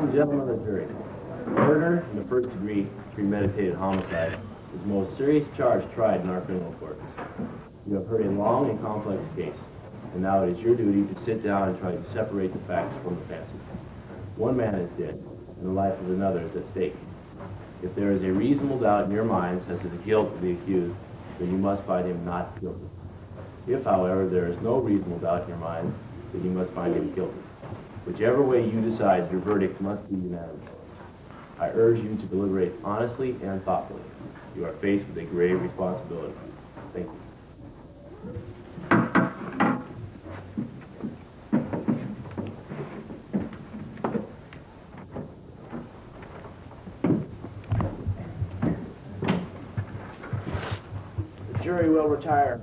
and gentlemen of the jury, murder in the first degree, premeditated homicide, is the most serious charge tried in our criminal courts. You have heard a long and complex case, and now it is your duty to sit down and try to separate the facts from the fancy. One man is dead, and the life of another is at stake. If there is a reasonable doubt in your minds as to the guilt of the accused, then you must find him not guilty. If, however, there is no reasonable doubt in your minds, then you must find him guilty. Whichever way you decide, your verdict must be unanimous. I urge you to deliberate honestly and thoughtfully. You are faced with a grave responsibility. Thank you. The jury will retire.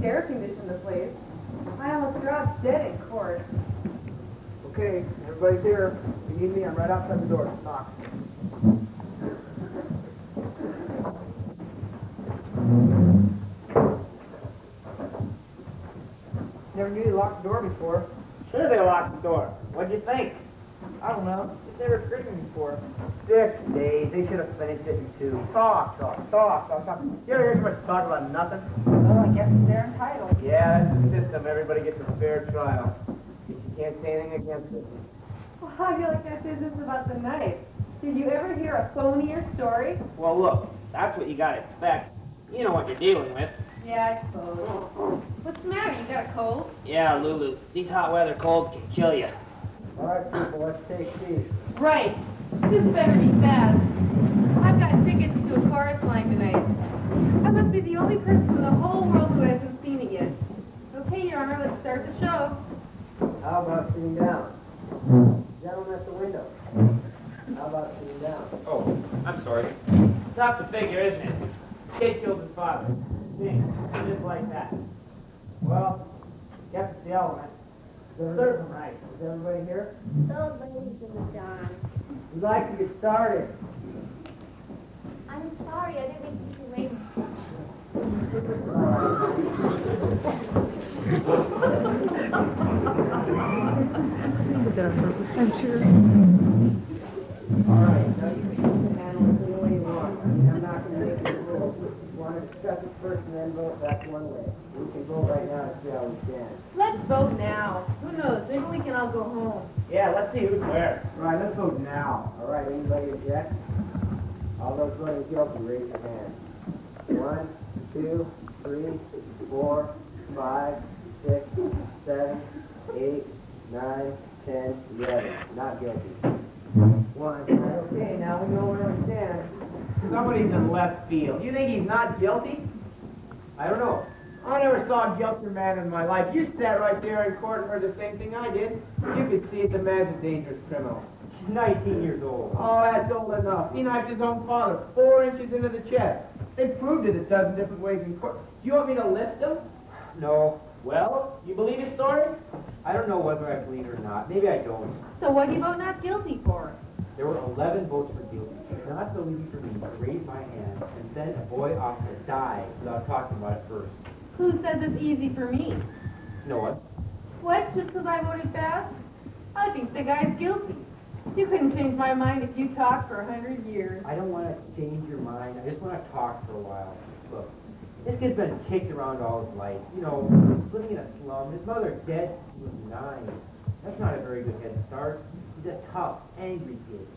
Air condition the place. I almost dropped dead in court. Okay, everybody's here. If you need me, I'm right outside the door. Knock. Never knew you locked the door before. Sure they locked the door. What'd you think? I don't know. You've never screamed me before. 6 days. They should have finished it in 2. Talk. You ever hear so much talk about nothing? Well, I guess they're entitled. Yeah, that's the system. Everybody gets a fair trial. You can't say anything against it. Well, I feel like that business about the knife. Did you ever hear a phonier story? Well, look, that's what you gotta expect. You know what you're dealing with. Yeah, I suppose. What's the matter? You got a cold? Yeah, Lulu, these hot weather colds can kill you. All right, people, let's take these. Right. This better be fast. I've got tickets to a chorus line tonight. I must be the only person in the whole world who hasn't seen it yet. Okay, Your Honor, let's start the show. How about sitting down? Gentleman at the window. How about sitting down? Oh, I'm sorry. It's tough to figure, isn't it? Kid killed his father. Things, just like that. Well, guess it's the element. Certain right. Is everybody here? Those ladies in the John. We'd like to get started. I'm sorry, I didn't mean to keep you waiting. I'm sure. All right, now you can handle it any way you want. I'm not going to make it rules. If you want to discuss it first and then vote, that's one way. We can vote right now and see how we stand. Let's vote now. Who knows? Maybe we can all go home. Yeah, let's see who's where. All right, let's vote now. All right, anybody object? All those voting guilty, raise your hand. 1, 2, 3, 4, 5, 6, 7, 8, 9, 10, 11. Not guilty. 1. Okay, now we know where we stand. Somebody's in left field. You think he's not guilty? I don't know. I never saw a guiltier man in my life. You sat right there in court and heard the same thing I did. You could see the man's a dangerous criminal. She's 19 years old. Oh, that's old enough. He knifed his own father 4 inches into the chest. They proved it a dozen different ways in court. Do you want me to list them? No. Well, you believe his story? I don't know whether I believe it or not. Maybe I don't. So what do you vote not guilty for? There were 11 votes for guilty. It's not so easy for me to raise my hand and send a boy off to die without talking about it first. Who said this easy for me? No one. What, just because I voted fast? I think the guy's guilty. You couldn't change my mind if you talked for 100 years. I don't want to change your mind. I just want to talk for a while. Look, this kid's been kicked around all his life. You know, living in a slum. His mother dead when he was 9. That's not a very good head start. He's a tough, angry kid.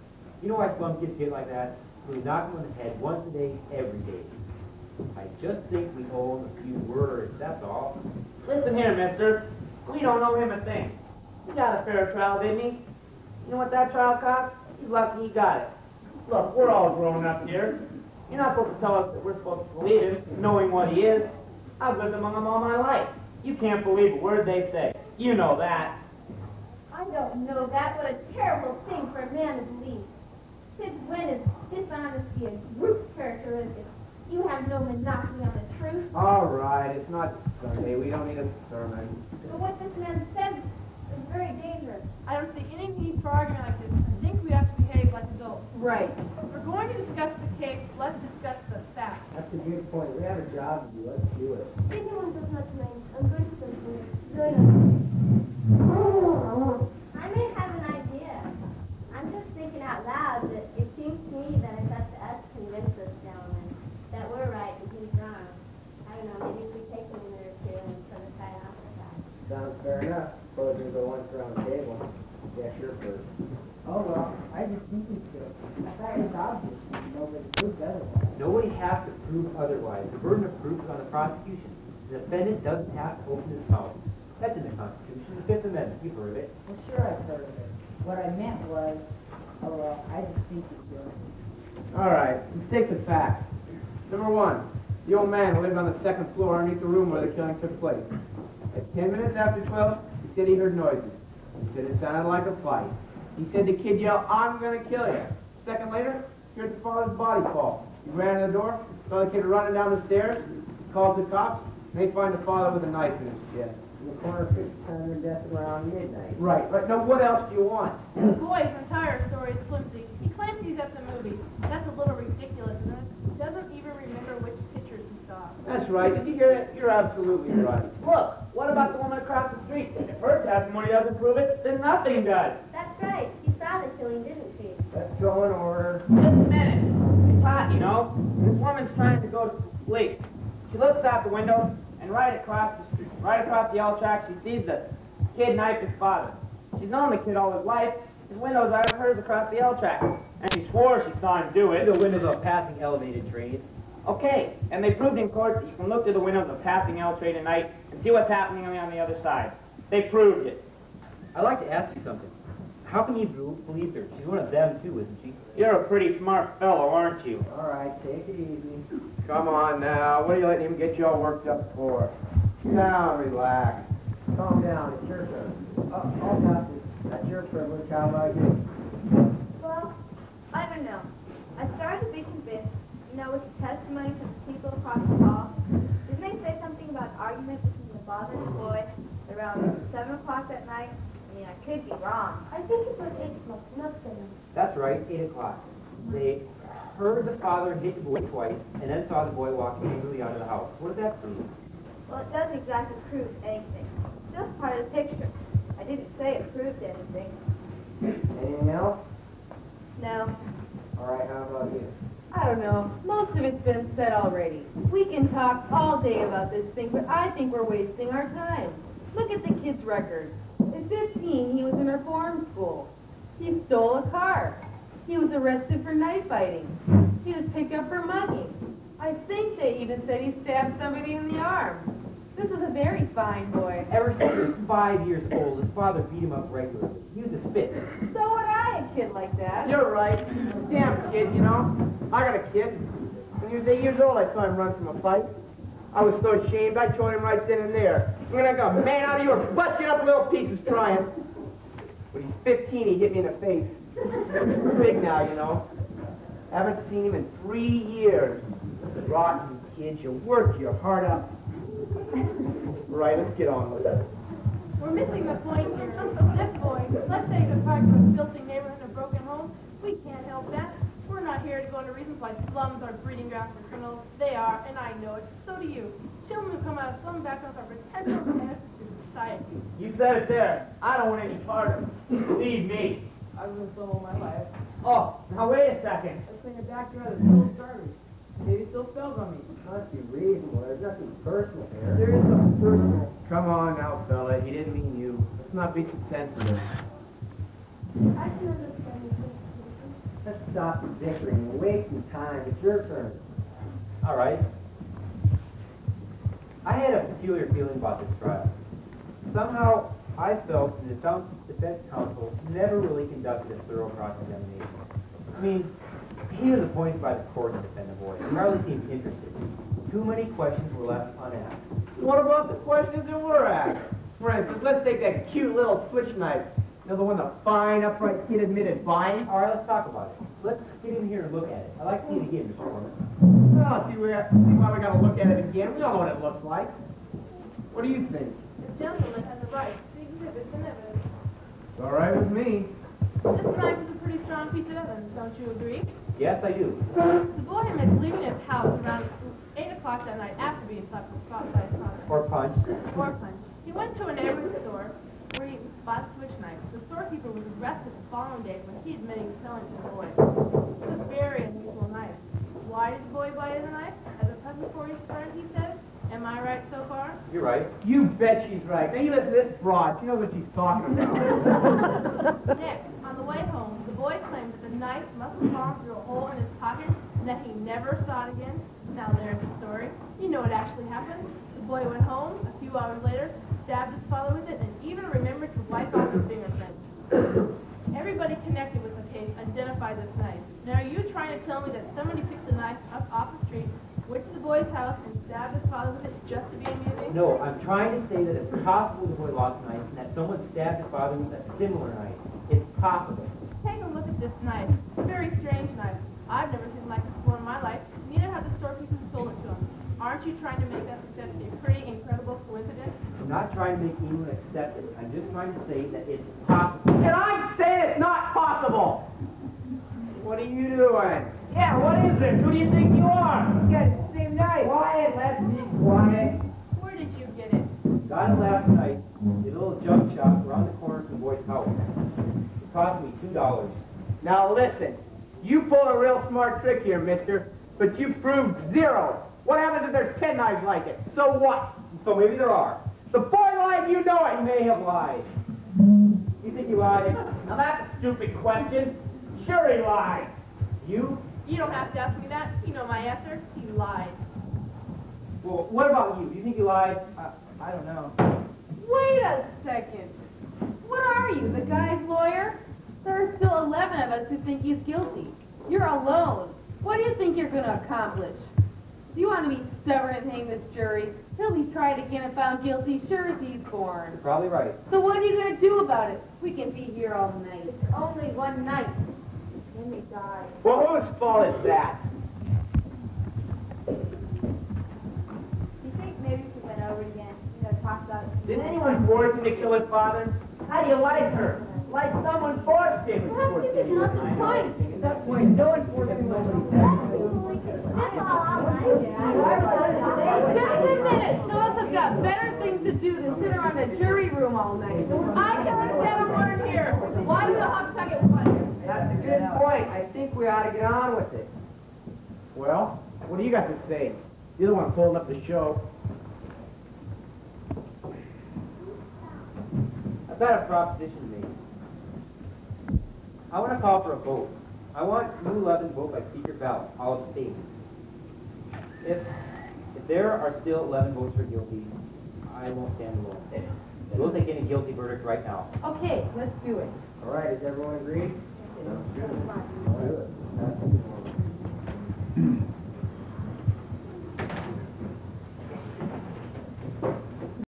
You know why slum kids get like that? We knock him on the head once a day, every day. I just think we owe him a few words, that's all. Listen here, mister. We don't owe him a thing. He got a fair trial, didn't he? You know what that trial cost? He's lucky he got it. Look, we're all grown up here. You're not supposed to tell us that we're supposed to believe him, knowing what he is. I've lived among them all my life. You can't believe a word they say. You know that. I don't know that. What a terrible thing for a man to believe. Since when is dishonesty a group characteristic? You have no monopoly on the truth. All right, it's not Sunday. We don't need a sermon. But what this man said is very dangerous. I don't see any need for argument like this. I think we have to behave like adults. Right. If we're going to discuss the case, let's discuss the facts. That's a good point. We have a job to do. Let's do it. Anyone does not mind. I'm going to join us. I may have an idea. I'm just thinking out loud that it seems to me that it's up to us to convince this gentleman that we're right and he's wrong. I don't know, maybe if we take a minute or two and put aside off the side. Sounds fair enough. Suppose we go once around the table. Yeah, sure, first. Oh, well, I just think it's good. I thought it was obvious. Nobody proved otherwise. Nobody has to prove otherwise. The burden of proof is on the prosecution. The defendant doesn't have to open his mouth. That's in the Constitution, the Fifth Amendment. You've heard of it. Well, sure, I've heard of it. What I meant was, oh, well, I just think it's good. All right, let's take the facts. Number 1, the old man lived on the 2nd floor underneath the room where the killing took place. At 10 minutes after 12, he said he heard noises. He said it sounded like a fight. He said the kid yelled, "I'm going to kill you." A second later, he heard the father's body fall. He ran to the door, saw the kid running down the stairs. He called the cops, and they find the father with a knife in his chest. In the corner, 50 times of death around midnight. Right. Now what else do you want? The boy's entire story is flimsy. He claims he's at the movie. That's a little ridiculous, isn't it? He doesn't even remember which pictures he saw. That's right. Did you hear that? You're absolutely right. Look, what about the woman across the street? If her testimony doesn't prove it, then nothing does. That's right. She saw the killing, didn't she? Let's go in order. Just a minute. It's hot, you know. This woman's trying to go to sleep. She looks out the window, and right across the street, right across the L track, she sees the kid knife his father. She's known the kid all his life. His windows are hers across the L track. And she swore she saw him do it. The windows of a passing elevated train. Okay, and they proved in court that you can look through the windows of a passing L train at night and see what's happening on the other side. They proved it. I'd like to ask you something. How can you believe her? She's one of them, too, isn't she? You're a pretty smart fellow, aren't you? All right, take it easy. Come on now. What are you letting him get you all worked up for? Now relax. Calm down. It's your turn. I'll pass it. That's your privilege. How about you? Well, I don't know. I started to be convinced, you know, with the testimony from the people across the hall. Didn't they say something about argument between the father and the boy around 7 o'clock that night? I mean, I could be wrong. I think it was 8 o'clock, not 7. That's right, 8 o'clock. They heard the father hit the boy twice, and then saw the boy walking angrily out of the house. What does that prove? Well, it doesn't exactly prove anything. It's just part of the picture. I didn't say it proved anything. Anything else? No. All right, how about you? I don't know. Most of it's been said already. We can talk all day about this thing, but I think we're wasting our time. Look at the kid's record. At 15, he was in reform school. He stole a car. He was arrested for knife fighting. He was picked up for mugging. I think they even said he stabbed somebody in the arm. This is a very fine boy. Ever since he was 5 years old, his father beat him up regularly. He was a spit. So would I, a kid like that. You're right. Damn kid, you know. I got a kid. When he was 8 years old, I saw him run from a fight. I was so ashamed, I told him right then and there. When I got a man out of you or bust you up in little pieces trying. When he's 15, he hit me in the face. We're big now, you know. Haven't seen him in 3 years. Rotten kid, you worked your heart out. Right, let's get on with it. We're missing the point here. This boy, let's say the product of a filthy neighborhood and a broken home. We can't help that. We're not here to go into reasons why slums are breeding grounds for criminals. They are, and I know it. So do you. Children who come out of slum backgrounds are potential menaces to society. You said it there. I don't want any part of it. Believe me. I've been so all my life. Oh, now wait a second. I was thinking back to the school started. Maybe it still spells on me. Must be reasonable. There's nothing personal here. There is something personal. Come on now, fella. He didn't mean you. Let's not be too sensitive. I can understand you. Let's stop the bickering. We're wasting time. It's your turn. All right. I had a peculiar feeling about this trial. Somehow, I felt the defense counsel never really conducted a thorough cross-examination. I mean, he was appointed by the court to defend the boy. He hardly seemed interested. Too many questions were left unasked. What about the questions that were asked? For instance, let's take that cute little switch knife. You know, the one the fine, upright kid admitted buying? All right, let's talk about it. Let's get in here and look at it. I'd like to see it again, Mr. Foreman. Well, see why we gotta look at it again. We all know what it looks like. What do you think? The gentleman has a right to exhibit and evidence. It's all right with me. This knife is a pretty strong piece of evidence, don't you agree? Yes, I do. The boy had been leaving his house around 8 o'clock that night after being stopped by his father. Or punch. Or punch. He went to a neighborhood store where he bought a switch knife. The storekeeper was arrested the following day when he admitted he was selling it to the boy. It was a very unusual knife. Why did the boy buy the knife? As a present for his friend, he said. Am I right so far? You're right. You bet she's right. Now you listen to this broad. She knows what she's talking about. Next, on the way home, the boy claimed that the knife must have fallen through a hole in his pocket and that he never saw it again. Now there's the story. You know what actually happened. The boy went home a few hours later, stabbed his father with it, and even remembered to wipe off his fingerprints. Everybody connected with the case identified this knife. Now are you trying to tell me that somebody picked the knife up off the street, went to the boy's house, and stabbed his father with it just to be amusing? No, I'm trying to say that it's possible the boy lost a knife and that someone stabbed his father with a similar knife. It's possible. Take a look at this knife. It's a very strange knife. I've never seen like this before in my life. Neither have the storekeepers who sold it to him. Aren't you trying to make us accept a pretty incredible coincidence? I'm not trying to make anyone accept it. I'm just trying to say that it's possible. And I'm saying it's not possible. What are you doing? Yeah, what is it? Who do you think you are? You got the same knife. Quiet. Let's be quiet. Where did you get it? Got it last night at a little junk shop around the corner from the boy's house. It cost me $2. Now listen, you pulled a real smart trick here, mister, but you proved zero. What happens if there's 10 knives like it? So what? So maybe there are. The boy lied, you know He it. may have lied. You think he lied? Now that's a stupid question. Sure he lied. You? You don't have to ask me that. You know my answer. He lied. Well, what about you? Do you think he lied? I don't know. Wait a second. What are you, the guy's lawyer? There are still 11 of us who think he's guilty. You're alone. What do you think you're going to accomplish? Do you want to be stubborn and hang this jury? He'll be tried again and found guilty sure as he's born. You're probably right. So what are you going to do about it? We can be here all night. It's only one night. Then he died. Well, whose fault is that? Do you think maybe if we went over it again, talk about it? Did anyone force him to kill his father? How do you like her? Like someone forced him. Well, that's because not the point. At that point, no one forced anybody. That's all I like. Just a minute. Some of us have got better things to do than sit around a jury room all night. I can understand a word here. Why do the hot pocket one? That's a good point. I think we ought to get on with it. Well, what do you got to say? You're the one pulling up the show. I've got a proposition to make. I want to call for a vote. I want new 11 vote by secret ballot, all abstain. If there are still 11 votes for guilty, I won't stand alone. We'll take in a guilty verdict right now. Okay, let's do it. All right, does everyone agree? Good.